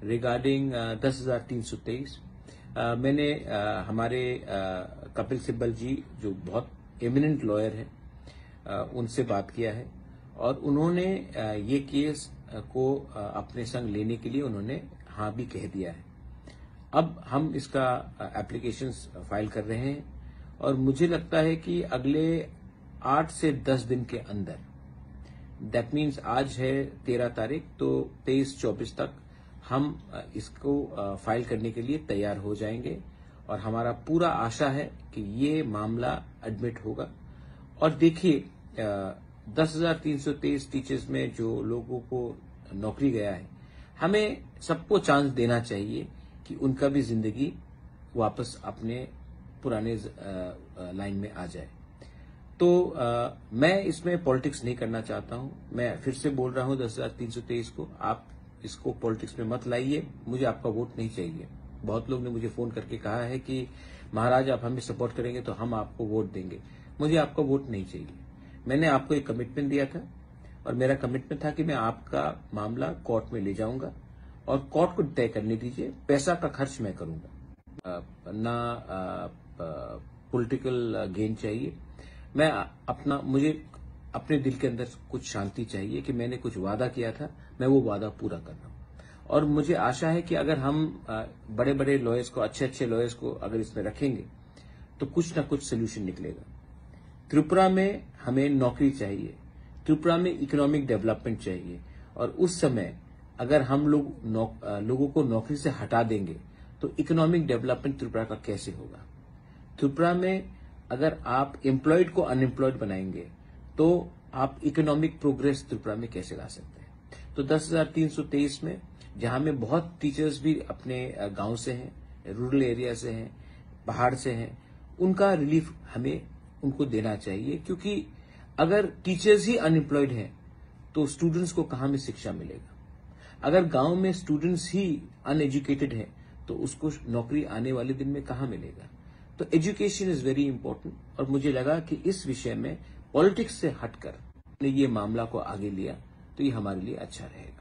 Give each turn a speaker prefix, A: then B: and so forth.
A: Regarding 10,323। मैंने हमारे कपिल सिब्बल जी जो बहुत एमिनेंट लॉयर है उनसे बात किया है और उन्होंने ये केस को अपने संग लेने के लिए उन्होंने हाँ भी कह दिया है। अब हम इसका एप्लीकेशंस फाइल कर रहे हैं और मुझे लगता है कि अगले 8 से 10 दिन के अंदर, दैट मीन्स आज है 13 तारीख, तो 23-24 तक हम इसको फाइल करने के लिए तैयार हो जाएंगे और हमारा पूरा आशा है कि ये मामला एडमिट होगा। और देखिए 10,323 टीचर्स में जो लोगों को नौकरी गया है, हमें सबको चांस देना चाहिए कि उनका भी जिंदगी वापस अपने पुराने लाइन में आ जाए। तो मैं इसमें पॉलिटिक्स नहीं करना चाहता हूं। मैं फिर से बोल रहा हूं 10,323 को आप इसको पॉलिटिक्स में मत लाइए। मुझे आपका वोट नहीं चाहिए। बहुत लोग ने मुझे फोन करके कहा है कि महाराज आप हमें सपोर्ट करेंगे तो हम आपको वोट देंगे। मुझे आपका वोट नहीं चाहिए। मैंने आपको एक कमिटमेंट दिया था और मेरा कमिटमेंट था कि मैं आपका मामला कोर्ट में ले जाऊंगा और कोर्ट को तय करने दीजिए। पैसा का खर्च मैं करूंगा, ना पॉलिटिकल गेन चाहिए। मुझे अपने दिल के अंदर कुछ शांति चाहिए कि मैंने कुछ वादा किया था, मैं वो वादा पूरा कर रहा हूं। और मुझे आशा है कि अगर हम बड़े बड़े लॉयर्स को, अच्छे लॉयर्स को अगर इसमें रखेंगे तो कुछ ना कुछ सोल्यूशन निकलेगा। त्रिपुरा में हमें नौकरी चाहिए, त्रिपुरा में इकोनॉमिक डेवलपमेंट चाहिए और उस समय अगर हम लोगों को नौकरी से हटा देंगे तो इकोनॉमिक डेवलपमेंट त्रिपुरा का कैसे होगा। त्रिपुरा में अगर आप एम्प्लॉयड को अनएम्प्लॉयड बनाएंगे तो आप इकोनॉमिक प्रोग्रेस त्रिपुरा में कैसे ला सकते हैं। तो 10,323 में जहां में बहुत टीचर्स भी अपने गांव से हैं, रूरल एरिया से हैं, पहाड़ से हैं, उनका रिलीफ हमें उनको देना चाहिए। क्योंकि अगर टीचर्स ही अनएम्प्लॉयड हैं तो स्टूडेंट्स को कहां में शिक्षा मिलेगा। अगर गांव में स्टूडेंट्स ही अनएजुकेटेड हैं तो उसको नौकरी आने वाले दिन में कहां मिलेगा। तो एजुकेशन इज वेरी इंपॉर्टेंट और मुझे लगा कि इस विषय में पॉलिटिक्स से हटकर ये मामला को आगे लिया तो ये हमारे लिए अच्छा रहेगा।